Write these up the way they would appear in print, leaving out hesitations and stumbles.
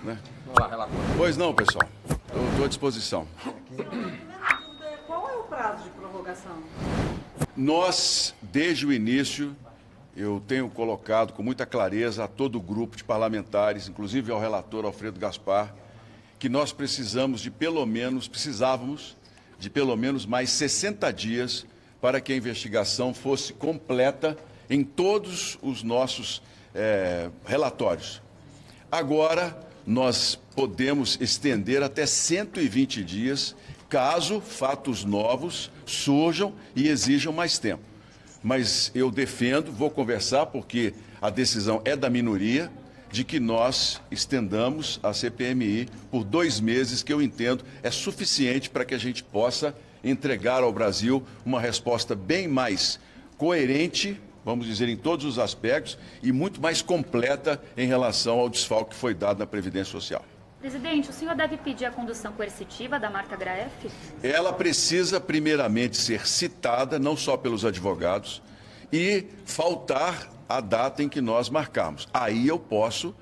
né? Vamos lá, relator. Pois não, pessoal. Estou à disposição. Qual é o prazo de prorrogação? Nós, desde o início, eu tenho colocado com muita clareza a todo o grupo de parlamentares, inclusive ao relator Alfredo Gaspar, que nós precisávamos de pelo menos mais 60 dias para que a investigação fosse completa em todos os nossos relatórios. Agora, nós podemos estender até 120 dias, caso fatos novos surjam e exijam mais tempo. Mas eu defendo, vou conversar, porque a decisão é da minoria, de que nós estendamos a CPMI por 2 meses, que eu entendo é suficiente para que a gente possa entregar ao Brasil uma resposta bem mais coerente, vamos dizer, em todos os aspectos, e muito mais completa em relação ao desfalque que foi dado na Previdência Social. Presidente, o senhor deve pedir a condução coercitiva da marca Graef? Ela precisa, primeiramente, ser citada, não só pelos advogados, e faltar a data em que nós marcamos. Aí eu posso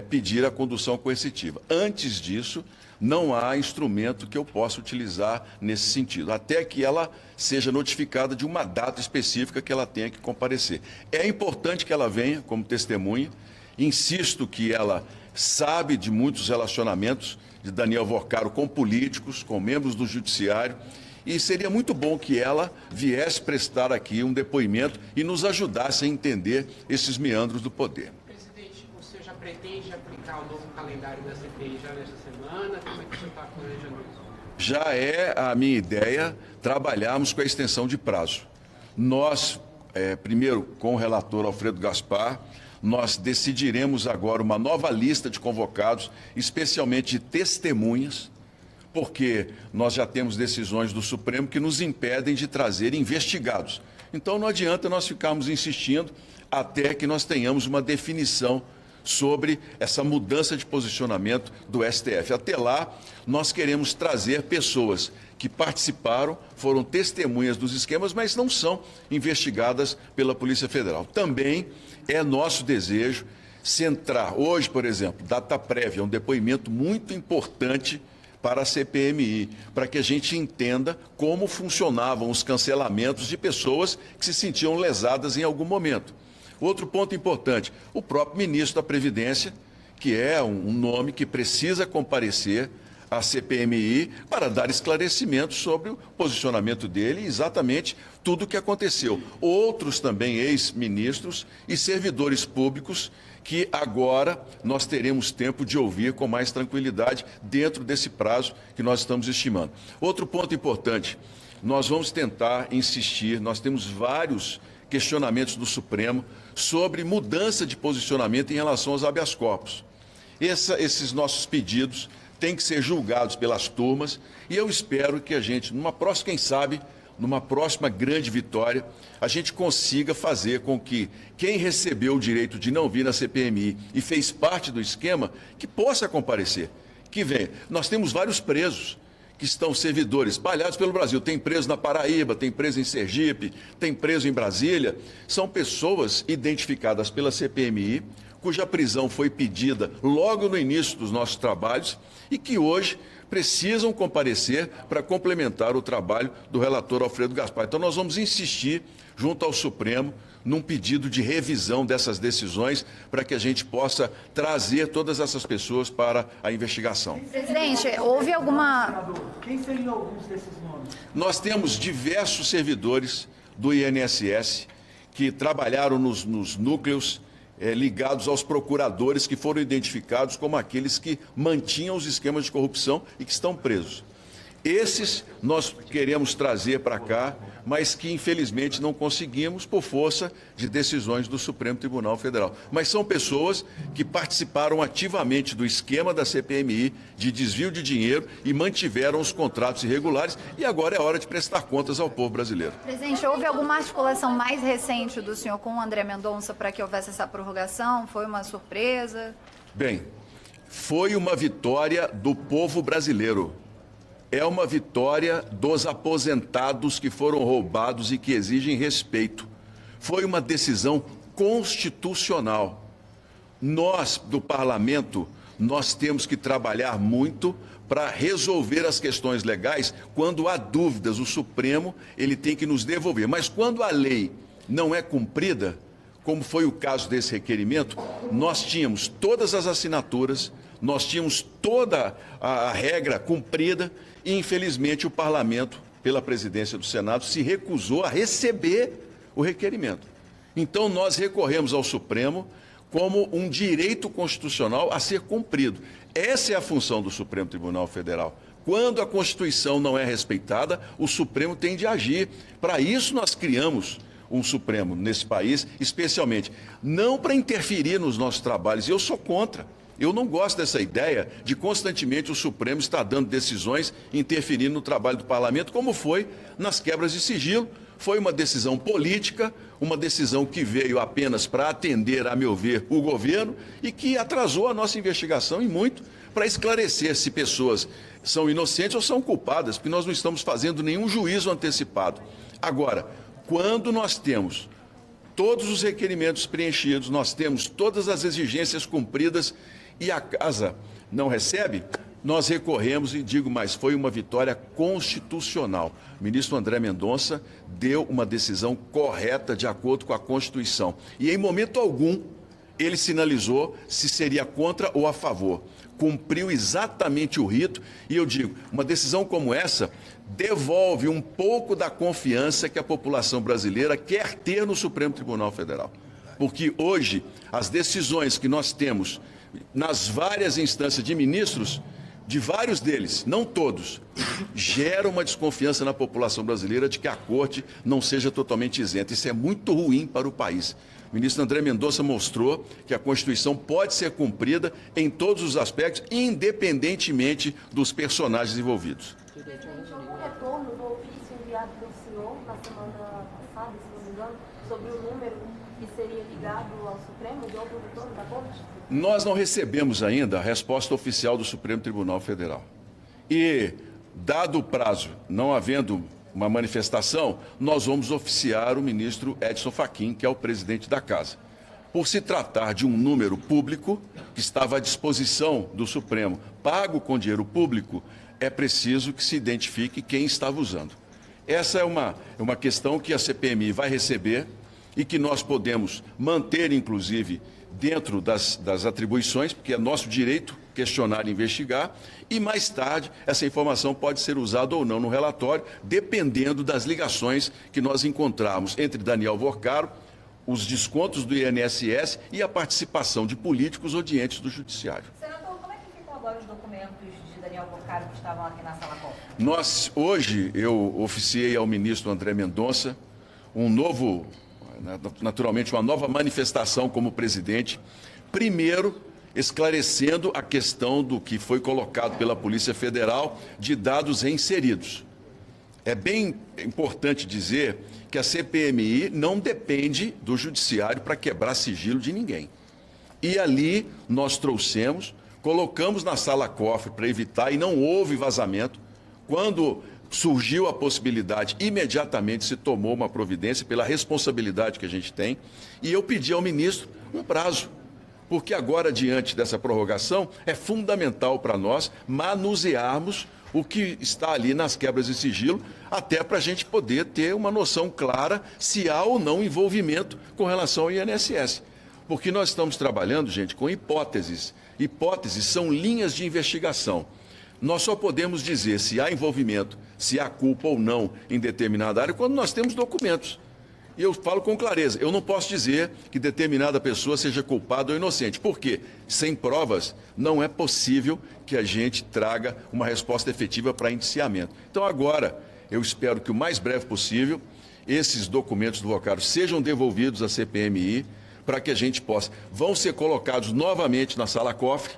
pedir a condução coercitiva. Antes disso, não há instrumento que eu possa utilizar nesse sentido, até que ela seja notificada de uma data específica que ela tenha que comparecer. É importante que ela venha como testemunha. Insisto que ela sabe de muitos relacionamentos de Daniel Vorcaro com políticos, com membros do Judiciário, e seria muito bom que ela viesse prestar aqui um depoimento e nos ajudasse a entender esses meandros do poder. Presidente, você já pretende aplicar o novo calendário da CPI já nesta semana? Como é que você está planejando isso? Já é a minha ideia trabalharmos com a extensão de prazo. Nós, primeiro, com o relator Alfredo Gaspar, nós decidiremos agora uma nova lista de convocados, especialmente de testemunhas, porque nós já temos decisões do Supremo que nos impedem de trazer investigados. Então não adianta nós ficarmos insistindo até que nós tenhamos uma definição sobre essa mudança de posicionamento do STF. Até lá, nós queremos trazer pessoas que participaram, foram testemunhas dos esquemas, mas não são investigadas pela Polícia Federal. Também é nosso desejo centrar, hoje, por exemplo, data prévia, um depoimento muito importante para a CPMI, para que a gente entenda como funcionavam os cancelamentos de pessoas que se sentiam lesadas em algum momento. Outro ponto importante, o próprio ministro da Previdência, que é um nome que precisa comparecer à CPMI para dar esclarecimentos sobre o posicionamento dele e exatamente tudo o que aconteceu. Outros também ex-ministros e servidores públicos que agora nós teremos tempo de ouvir com mais tranquilidade dentro desse prazo que nós estamos estimando. Outro ponto importante, nós vamos tentar insistir, nós temos vários questionamentos do Supremo sobre mudança de posicionamento em relação aos habeas corpus. Esses nossos pedidos têm que ser julgados pelas turmas e eu espero que a gente, numa próxima, quem sabe, numa próxima grande vitória, a gente consiga fazer com que quem recebeu o direito de não vir na CPMI e fez parte do esquema, que possa comparecer, que venha. Nós temos vários presos que estão servidores espalhados pelo Brasil. Tem preso na Paraíba, tem preso em Sergipe, tem preso em Brasília. São pessoas identificadas pela CPMI, cuja prisão foi pedida logo no início dos nossos trabalhos e que hoje precisam comparecer para complementar o trabalho do relator Alfredo Gaspar. Então, nós vamos insistir junto ao Supremo num pedido de revisão dessas decisões para que a gente possa trazer todas essas pessoas para a investigação. Presidente, houve alguma... Quem seriam alguns desses nomes? Nós temos diversos servidores do INSS que trabalharam nos núcleos ligados aos procuradores que foram identificados como aqueles que mantinham os esquemas de corrupção e que estão presos. Esses nós queremos trazer para cá, mas que infelizmente não conseguimos por força de decisões do Supremo Tribunal Federal. Mas são pessoas que participaram ativamente do esquema da CPMI de desvio de dinheiro e mantiveram os contratos irregulares e agora é hora de prestar contas ao povo brasileiro. Presidente, houve alguma articulação mais recente do senhor com o André Mendonça para que houvesse essa prorrogação? Foi uma surpresa? Bem, foi uma vitória do povo brasileiro. É uma vitória dos aposentados que foram roubados e que exigem respeito. Foi uma decisão constitucional. Nós, do Parlamento, nós temos que trabalhar muito para resolver as questões legais. Quando há dúvidas, o Supremo ele tem que nos devolver. Mas quando a lei não é cumprida, como foi o caso desse requerimento, nós tínhamos todas as assinaturas, nós tínhamos toda a regra cumprida e, infelizmente, o Parlamento, pela presidência do Senado, se recusou a receber o requerimento. Então, nós recorremos ao Supremo como um direito constitucional a ser cumprido. Essa é a função do Supremo Tribunal Federal. Quando a Constituição não é respeitada, o Supremo tem de agir. Para isso nós criamos um Supremo nesse país, especialmente, não para interferir nos nossos trabalhos. Eu sou contra. Eu não gosto dessa ideia de constantemente o Supremo estar dando decisões, interferindo no trabalho do Parlamento, como foi nas quebras de sigilo. Foi uma decisão política, uma decisão que veio apenas para atender, a meu ver, o governo e que atrasou a nossa investigação e muito para esclarecer se pessoas são inocentes ou são culpadas, porque nós não estamos fazendo nenhum juízo antecipado. Agora, quando nós temos todos os requerimentos preenchidos, nós temos todas as exigências cumpridas e a casa não recebe, nós recorremos e digo mais, foi uma vitória constitucional. O ministro André Mendonça deu uma decisão correta de acordo com a Constituição. E em momento algum ele sinalizou se seria contra ou a favor. Cumpriu exatamente o rito e eu digo, uma decisão como essa devolve um pouco da confiança que a população brasileira quer ter no Supremo Tribunal Federal. Porque hoje as decisões que nós temos nas várias instâncias de ministros, de vários deles, não todos, gera uma desconfiança na população brasileira de que a Corte não seja totalmente isenta. Isso é muito ruim para o país. O ministro André Mendonça mostrou que a Constituição pode ser cumprida em todos os aspectos, independentemente dos personagens envolvidos. Um retorno do ofício enviado pelo senhor na semana passada, se não me engano, sobre o número que seria ligado ao Supremo, de outro retorno da Corte? Nós não recebemos ainda a resposta oficial do Supremo Tribunal Federal. E, dado o prazo, não havendo uma manifestação, nós vamos oficiar o ministro Edson Fachin, que é o presidente da Casa. Por se tratar de um número público que estava à disposição do Supremo, pago com dinheiro público, é preciso que se identifique quem estava usando. Essa é uma questão que a CPMI vai receber e que nós podemos manter, inclusive, dentro das atribuições, porque é nosso direito questionar e investigar, e mais tarde essa informação pode ser usada ou não no relatório, dependendo das ligações que nós encontrarmos entre Daniel Vorcaro, os descontos do INSS e a participação de políticos ou de entes do Judiciário. Senador, como é que ficam agora os documentos de Daniel Vorcaro que estavam aqui na sala COP? Hoje, eu oficiei ao ministro André Mendonça naturalmente, uma nova manifestação como presidente, primeiro esclarecendo a questão do que foi colocado pela Polícia Federal de dados reinseridos. É bem importante dizer que a CPMI não depende do Judiciário para quebrar sigilo de ninguém. E ali nós trouxemos, colocamos na sala cofre para evitar, e não houve vazamento. Quando surgiu a possibilidade, imediatamente se tomou uma providência pela responsabilidade que a gente tem, e eu pedi ao ministro um prazo, porque agora, diante dessa prorrogação, é fundamental para nós manusearmos o que está ali nas quebras de sigilo, até para a gente poder ter uma noção clara se há ou não envolvimento com relação ao INSS. Porque nós estamos trabalhando, gente, com hipóteses. Hipóteses são linhas de investigação. Nós só podemos dizer se há envolvimento, se há culpa ou não em determinada área, quando nós temos documentos. E eu falo com clareza, eu não posso dizer que determinada pessoa seja culpada ou inocente. Por quê? Sem provas, não é possível que a gente traga uma resposta efetiva para indiciamento. Então agora, eu espero que o mais breve possível, esses documentos do Vorcaro sejam devolvidos à CPMI, para que a gente possa, vão ser colocados novamente na sala cofre,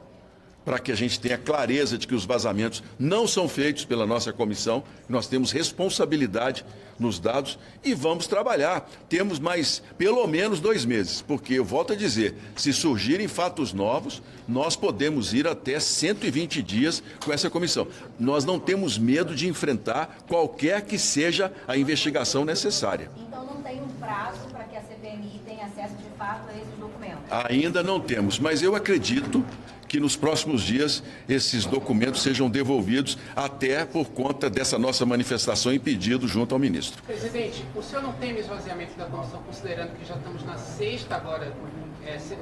para que a gente tenha clareza de que os vazamentos não são feitos pela nossa comissão, nós temos responsabilidade nos dados e vamos trabalhar. Temos mais, pelo menos 2 meses, porque eu volto a dizer, se surgirem fatos novos, nós podemos ir até 120 dias com essa comissão. Nós não temos medo de enfrentar qualquer que seja a investigação necessária. Então não tem um prazo para que a CPMI tenha acesso de fato a esses documentos? Ainda não temos, mas eu acredito que nos próximos dias esses documentos sejam devolvidos, até por conta dessa nossa manifestação e pedido junto ao ministro. Presidente, o senhor não teme esvaziamento da comissão, considerando que já estamos na sexta agora,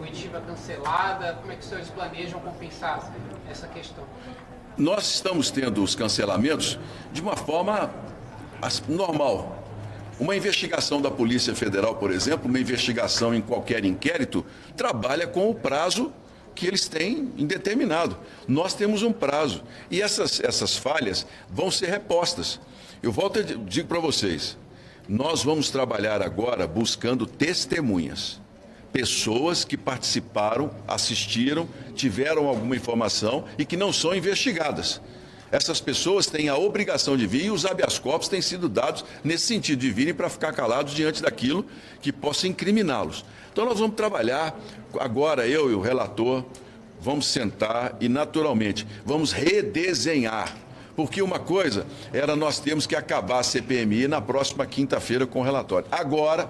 oitiva cancelada? Como é que os senhores planejam compensar essa questão? Nós estamos tendo os cancelamentos de uma forma normal. Uma investigação da Polícia Federal, por exemplo, uma investigação em qualquer inquérito, trabalha com o prazo que eles têm indeterminado. Nós temos um prazo e essas falhas vão ser repostas. Eu volto e digo para vocês, nós vamos trabalhar agora buscando testemunhas. Pessoas que participaram, assistiram, tiveram alguma informação e que não são investigadas. Essas pessoas têm a obrigação de vir e os habeas corpus têm sido dados nesse sentido, de virem para ficar calados diante daquilo que possa incriminá-los. Então nós vamos trabalhar, agora eu e o relator, vamos sentar e naturalmente vamos redesenhar. Porque uma coisa era nós temos que acabar a CPMI na próxima quinta-feira com o relatório. Agora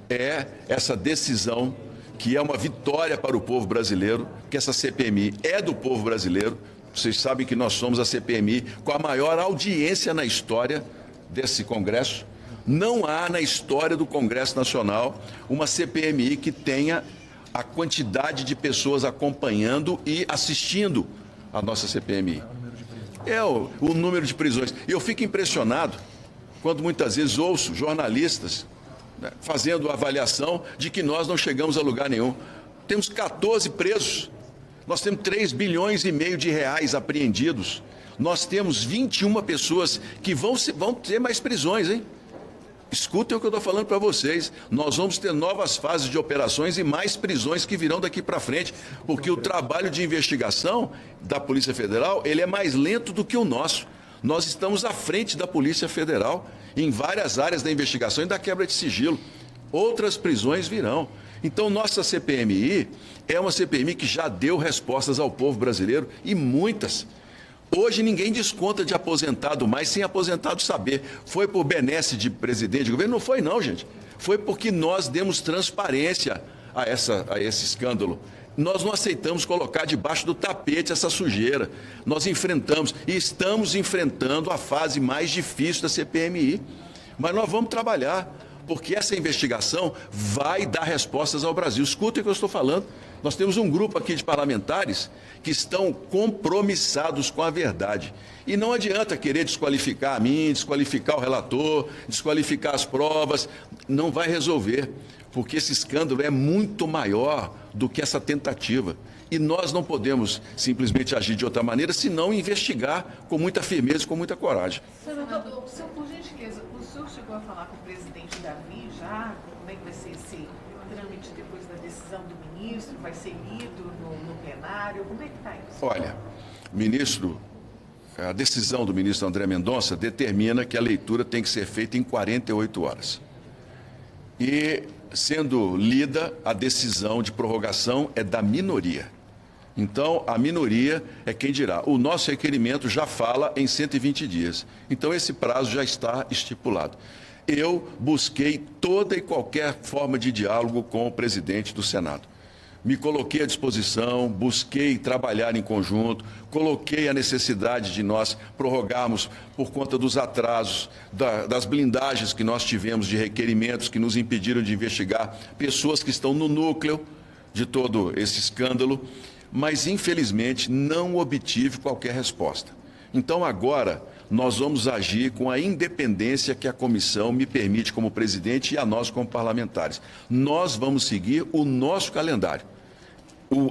é essa decisão que é uma vitória para o povo brasileiro, que essa CPMI é do povo brasileiro. Vocês sabem que nós somos a CPMI com a maior audiência na história desse Congresso. Não há na história do Congresso Nacional uma CPMI que tenha a quantidade de pessoas acompanhando e assistindo a nossa CPMI. É o número de prisões. E eu fico impressionado quando muitas vezes ouço jornalistas, né, fazendo a avaliação de que nós não chegamos a lugar nenhum. Temos 14 presos. Nós temos 3 bilhões e meio de reais apreendidos. Nós temos 21 pessoas que vão ter mais prisões, hein? Escutem o que eu estou falando para vocês. Nós vamos ter novas fases de operações e mais prisões que virão daqui para frente, porque o trabalho de investigação da Polícia Federal, ele é mais lento do que o nosso. Nós estamos à frente da Polícia Federal em várias áreas da investigação e da quebra de sigilo. Outras prisões virão. Então, nossa CPMI é uma CPMI que já deu respostas ao povo brasileiro e muitas. Hoje ninguém desconta de aposentado mais sem aposentado saber. Foi por benesse de presidente de governo? Não foi não, gente. Foi porque nós demos transparência a esse escândalo. Nós não aceitamos colocar debaixo do tapete essa sujeira. Nós enfrentamos e estamos enfrentando a fase mais difícil da CPMI. Mas nós vamos trabalhar, porque essa investigação vai dar respostas ao Brasil. Escutem o que eu estou falando. Nós temos um grupo aqui de parlamentares que estão compromissados com a verdade. E não adianta querer desqualificar a mim, desqualificar o relator, desqualificar as provas. Não vai resolver, porque esse escândalo é muito maior do que essa tentativa. E nós não podemos simplesmente agir de outra maneira, senão investigar com muita firmeza e com muita coragem. Senador, por gentileza, o senhor chegou a falar com o presidente Davi já? Como é que vai ser esse trâmite depois da decisão do ministro? Vai ser lido no plenário? Como é que está isso? Olha, ministro, a decisão do ministro André Mendonça determina que a leitura tem que ser feita em 48 horas. E, sendo lida, a decisão de prorrogação é da minoria. Então, a minoria é quem dirá. O nosso requerimento já fala em 120 dias. Então, esse prazo já está estipulado. Eu busquei toda e qualquer forma de diálogo com o presidente do Senado. Me coloquei à disposição, busquei trabalhar em conjunto, coloquei a necessidade de nós prorrogarmos por conta dos atrasos, das blindagens que nós tivemos de requerimentos que nos impediram de investigar pessoas que estão no núcleo de todo esse escândalo, mas infelizmente não obtive qualquer resposta. Então agora nós vamos agir com a independência que a comissão me permite como presidente e a nós como parlamentares. Nós vamos seguir o nosso calendário.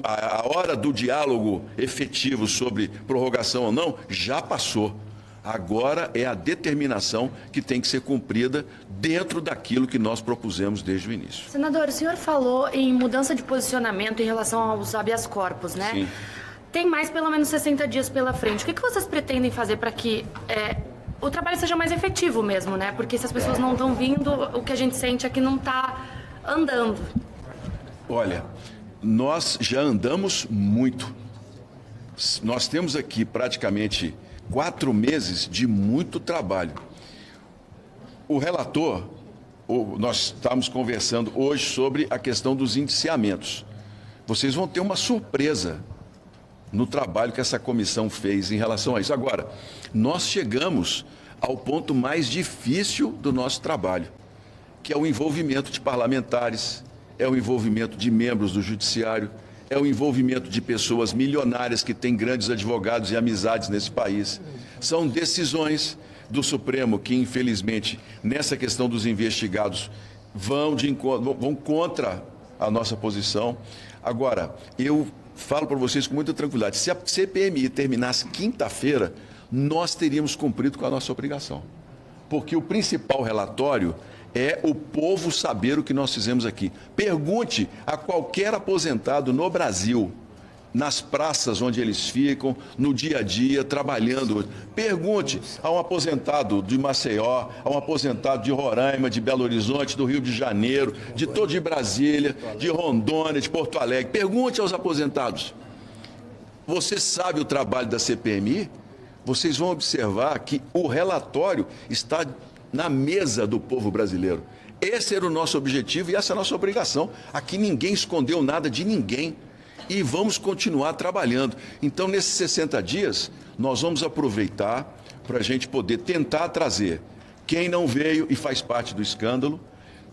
A hora do diálogo efetivo sobre prorrogação ou não já passou. Agora é a determinação que tem que ser cumprida dentro daquilo que nós propusemos desde o início. Senador, o senhor falou em mudança de posicionamento em relação aos habeas corpus, né? Sim. Tem mais pelo menos 60 dias pela frente. O que vocês pretendem fazer para que o trabalho seja mais efetivo mesmo, né? Porque se as pessoas não estão vindo, o que a gente sente é que não está andando. Olha, nós já andamos muito. Nós temos aqui praticamente 4 meses de muito trabalho. O relator, nós estamos conversando hoje sobre a questão dos indiciamentos. Vocês vão ter uma surpresa no trabalho que essa comissão fez em relação a isso. Agora, nós chegamos ao ponto mais difícil do nosso trabalho, que é o envolvimento de parlamentares, é o envolvimento de membros do judiciário, é o envolvimento de pessoas milionárias que têm grandes advogados e amizades nesse país. São decisões do Supremo que, infelizmente, nessa questão dos investigados, vão contra a nossa posição. Agora, eu falo para vocês com muita tranquilidade, se a CPMI terminasse quinta-feira, nós teríamos cumprido com a nossa obrigação. Porque o principal relatório é o povo saber o que nós fizemos aqui. Pergunte a qualquer aposentado no Brasil, nas praças onde eles ficam, no dia a dia, trabalhando. Pergunte a um aposentado de Maceió, a um aposentado de Roraima, de Belo Horizonte, do Rio de Janeiro, de Brasília, de Rondônia, de Porto Alegre. Pergunte aos aposentados. Você sabe o trabalho da CPMI? Vocês vão observar que o relatório está na mesa do povo brasileiro. Esse era o nosso objetivo e essa é a nossa obrigação. Aqui ninguém escondeu nada de ninguém. E vamos continuar trabalhando. Então, nesses 60 dias, nós vamos aproveitar para a gente poder tentar trazer quem não veio e faz parte do escândalo,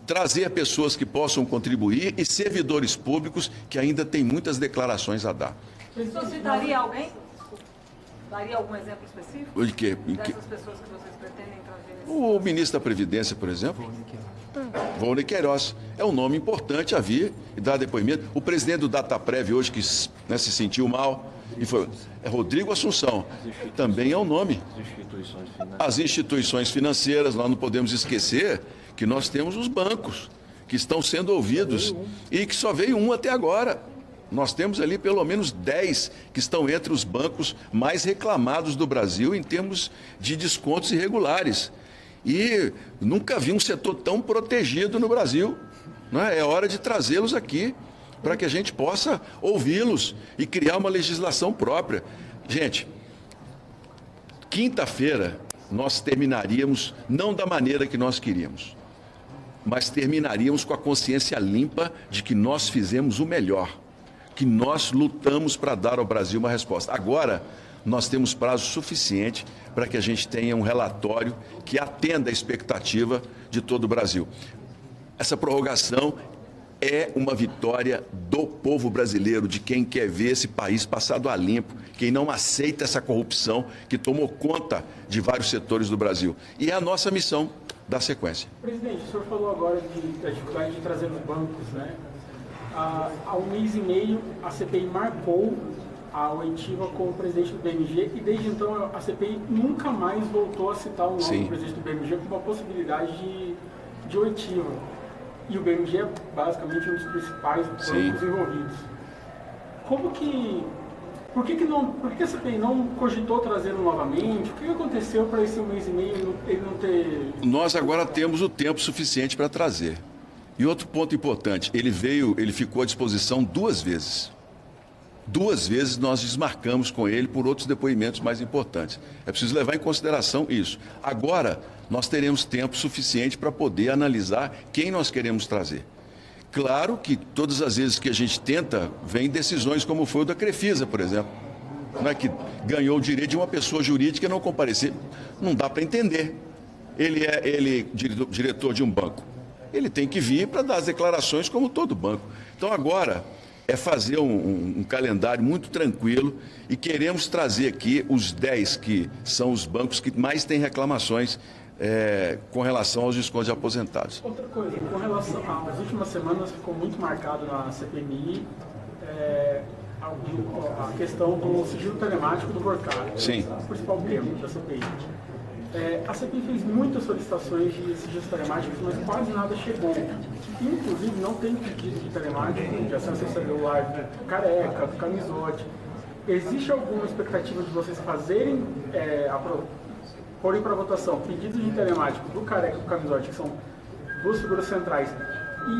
trazer pessoas que possam contribuir e servidores públicos que ainda têm muitas declarações a dar. O senhor citaria alguém? Daria algum exemplo específico? De quê? Dessas pessoas que vocês pretendem trazer? O ministro da Previdência, por exemplo. Volney Queiroz. É um nome importante a vir e dar depoimento. O presidente do Dataprev hoje, que se sentiu mal, e foi, é Rodrigo Assunção. Também é um nome. As instituições financeiras, nós não podemos esquecer que nós temos os bancos, que estão sendo ouvidos, e que só veio um até agora. Nós temos ali pelo menos 10 que estão entre os bancos mais reclamados do Brasil em termos de descontos irregulares. E nunca vi um setor tão protegido no Brasil. Né? É hora de trazê-los aqui para que a gente possa ouvi-los e criar uma legislação própria. Gente, quinta-feira nós terminaríamos, não da maneira que nós queríamos, mas terminaríamos com a consciência limpa de que nós fizemos o melhor, que nós lutamos para dar ao Brasil uma resposta. Agora, nós temos prazo suficiente para que a gente tenha um relatório que atenda a expectativa de todo o Brasil. Essa prorrogação é uma vitória do povo brasileiro, de quem quer ver esse país passado a limpo, quem não aceita essa corrupção que tomou conta de vários setores do Brasil. E é a nossa missão dar sequência. Presidente, o senhor falou agora da dificuldade de trazer os bancos, né? Há um mês e meio, a CPI marcou a oitiva com o presidente do BMG e desde então a CPI nunca mais voltou a citar o nome do presidente do BMG como uma possibilidade de oitiva. E o BMG é basicamente um dos principais bancos envolvidos. Por que a CPI não cogitou trazê-lo novamente? O que aconteceu para esse mês e meio ele não ter... Nós agora temos o tempo suficiente para trazer. E outro ponto importante, ele ficou à disposição 2 vezes. 2 vezes nós desmarcamos com ele por outros depoimentos mais importantes. É preciso levar em consideração isso. Agora, nós teremos tempo suficiente para poder analisar quem nós queremos trazer. Claro que todas as vezes que a gente tenta, vem decisões como foi o da Crefisa, por exemplo, né, que ganhou o direito de uma pessoa jurídica não comparecer. Não dá para entender. Ele é diretor de um banco. Ele tem que vir para dar as declarações como todo banco. Então, agora é fazer um calendário muito tranquilo e queremos trazer aqui os 10 que são os bancos que mais têm reclamações com relação aos descontos de aposentados. Outra coisa, com relação às últimas semanas ficou muito marcado na CPMI a questão do sigilo telemático do Borcari. Sim. O principal tema da CPI. A CPI fez muitas solicitações de sigilos telemáticos, mas quase nada chegou. Inclusive, não tem pedido de telemático, de acesso ao celular do Careca, do Camizote. Existe alguma expectativa de vocês fazerem, porem para votação, pedidos de telemático do Careca e do Camizote, que são 2 figuras centrais,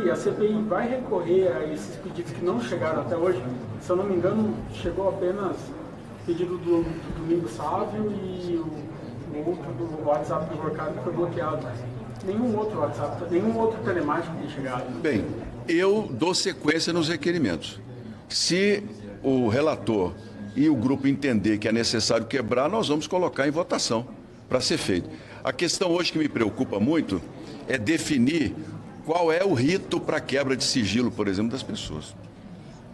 e a CPI vai recorrer a esses pedidos que não chegaram até hoje? Se eu não me engano, chegou apenas pedido do Domingo Sávio e o outro do WhatsApp do Borcari que foi bloqueado. Nenhum outro WhatsApp, nenhum outro telemático tem chegado. Bem, eu dou sequência nos requerimentos. Se o relator e o grupo entender que é necessário quebrar, nós vamos colocar em votação para ser feito. A questão hoje que me preocupa muito é definir qual é o rito para quebra de sigilo, por exemplo, das pessoas.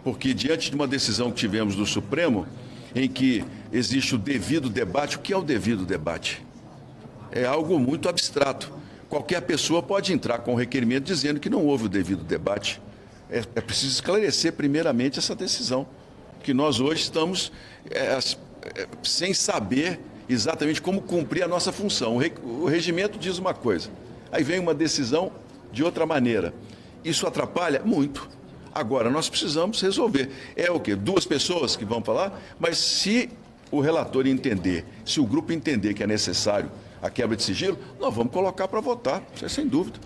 Porque diante de uma decisão que tivemos do Supremo, em que existe o devido debate, o que é o devido debate? É algo muito abstrato. Qualquer pessoa pode entrar com um requerimento dizendo que não houve o devido debate. É preciso esclarecer primeiramente essa decisão, que nós hoje estamos sem saber exatamente como cumprir a nossa função. O regimento diz uma coisa, aí vem uma decisão de outra maneira. Isso atrapalha muito. Agora, nós precisamos resolver. É o quê? 2 pessoas que vão falar? Mas se o relator entender, se o grupo entender que é necessário a quebra de sigilo, nós vamos colocar para votar, isso é sem dúvida.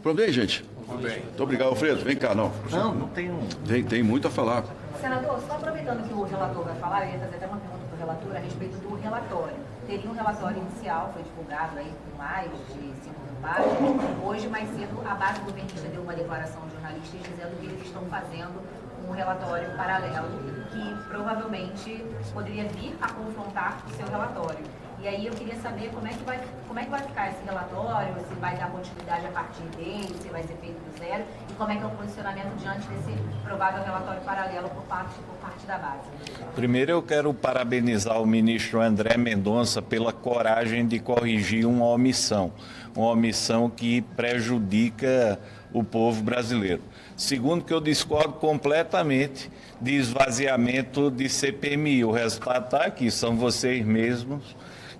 Pronto aí, gente? Muito obrigado, Alfredo. Vem cá, não. Não tem um. Tem muito a falar. Senador, só aproveitando que o relator vai falar, eu ia fazer até uma pergunta para o relator a respeito do relatório. Teria um relatório inicial, foi divulgado aí com mais de 5.000 páginas. Hoje, mais cedo, a base governista deu uma declaração aos jornalistas dizendo que eles estão fazendo um relatório paralelo que provavelmente poderia vir a confrontar o seu relatório. E aí eu queria saber como é que vai ficar esse relatório, se vai dar continuidade a partir dele, se vai ser feito do zero, e como é que é o posicionamento diante desse provável relatório paralelo por parte da base. Primeiro eu quero parabenizar o ministro André Mendonça pela coragem de corrigir uma omissão que prejudica o povo brasileiro. Segundo, que eu discordo completamente de esvaziamento de CPMI. O resultado está aqui, são vocês mesmos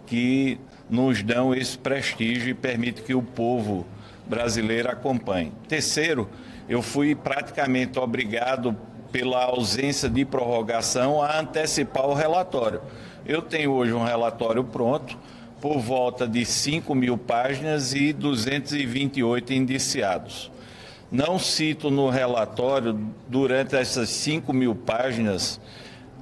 que nos dão esse prestígio e permitem que o povo brasileiro acompanhe. Terceiro, eu fui praticamente obrigado, pela ausência de prorrogação, a antecipar o relatório. Eu tenho hoje um relatório pronto, por volta de 5.000 páginas e 228 indiciados. Não cito no relatório, durante essas 5.000 páginas,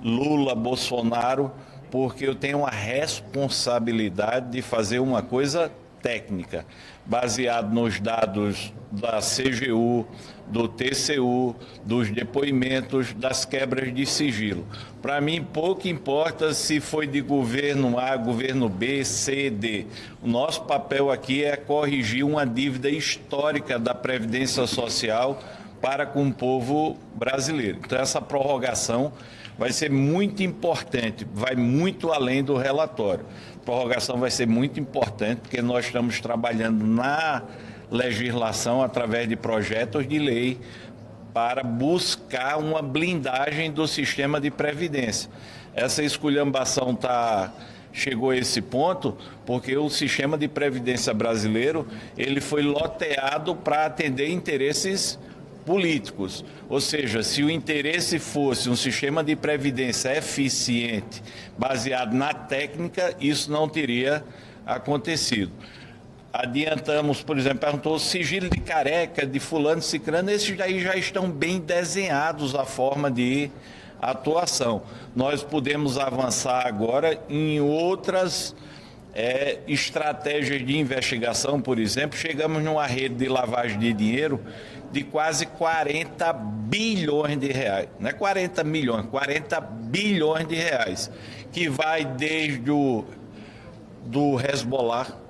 Lula, Bolsonaro, porque eu tenho a responsabilidade de fazer uma coisa técnica, baseado nos dados da CGU, do TCU, dos depoimentos, das quebras de sigilo. Para mim, pouco importa se foi de governo A, governo B, C, D. O nosso papel aqui é corrigir uma dívida histórica da Previdência Social para com o povo brasileiro. Então, essa prorrogação vai ser muito importante, vai muito além do relatório. A prorrogação vai ser muito importante, porque nós estamos trabalhando na legislação através de projetos de lei para buscar uma blindagem do sistema de previdência. Essa esculhambação chegou a esse ponto porque o sistema de previdência brasileiro ele foi loteado para atender interesses políticos. Ou seja, se o interesse fosse um sistema de previdência eficiente, baseado na técnica, isso não teria acontecido. Adiantamos, por exemplo, perguntou o sigilo de careca, de fulano, de ciclano, esses daí já estão bem desenhados a forma de atuação. Nós podemos avançar agora em outras estratégias de investigação, por exemplo. Chegamos numa rede de lavagem de dinheiro de quase 40 bilhões de reais. Não é 40 milhões, 40 bilhões de reais, que vai desde do Hezbollah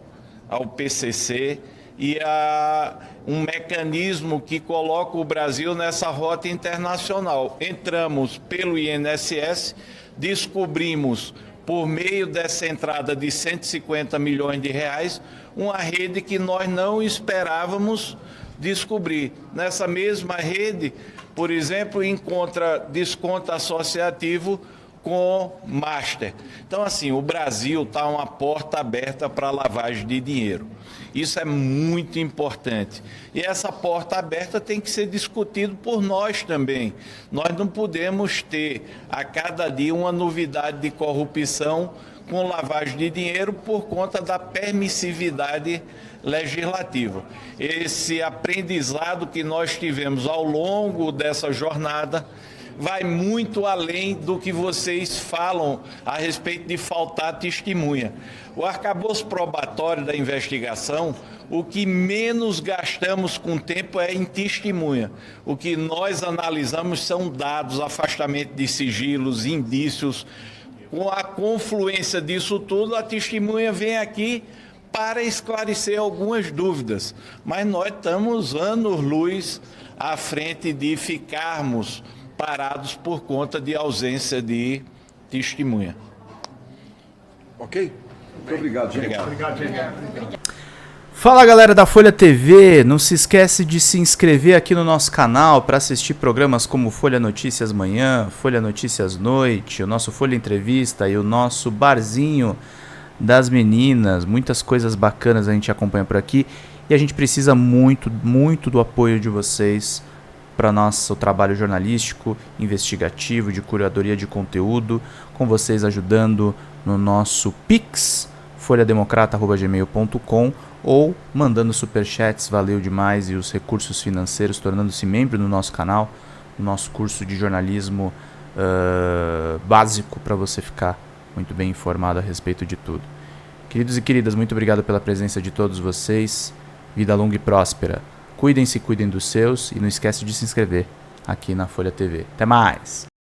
ao PCC e a um mecanismo que coloca o Brasil nessa rota internacional. Entramos pelo INSS, descobrimos, por meio dessa entrada de 150 milhões de reais, uma rede que nós não esperávamos descobrir. Nessa mesma rede, por exemplo, encontra desconto associativo com Master. Então, assim, o Brasil está uma porta aberta para lavagem de dinheiro. Isso é muito importante. E essa porta aberta tem que ser discutida por nós também. Nós não podemos ter a cada dia uma novidade de corrupção com lavagem de dinheiro por conta da permissividade legislativa. Esse aprendizado que nós tivemos ao longo dessa jornada vai muito além do que vocês falam a respeito de faltar testemunha. O arcabouço probatório da investigação, o que menos gastamos com tempo é em testemunha. O que nós analisamos são dados, afastamento de sigilos, indícios. Com a confluência disso tudo, a testemunha vem aqui para esclarecer algumas dúvidas. Mas nós estamos anos-luz à frente de ficarmos parados por conta de ausência de testemunha. Ok? Muito obrigado, gente. Obrigado. Fala galera da Folha TV, não se esquece de se inscrever aqui no nosso canal para assistir programas como Folha Notícias Manhã, Folha Notícias Noite, o nosso Folha Entrevista e o nosso Barzinho das Meninas. Muitas coisas bacanas a gente acompanha por aqui e a gente precisa muito, muito do apoio de vocês para nosso trabalho jornalístico, investigativo, de curadoria de conteúdo, com vocês ajudando no nosso Pix, folhademocrata@gmail.com, ou mandando superchats, valeu demais, e os recursos financeiros, tornando-se membro do nosso canal, no nosso curso de jornalismo básico, para você ficar muito bem informado a respeito de tudo. Queridos e queridas, muito obrigado pela presença de todos vocês, vida longa e próspera, cuidem-se, cuidem dos seus, e não esquece de se inscrever aqui na Folha TV. Até mais!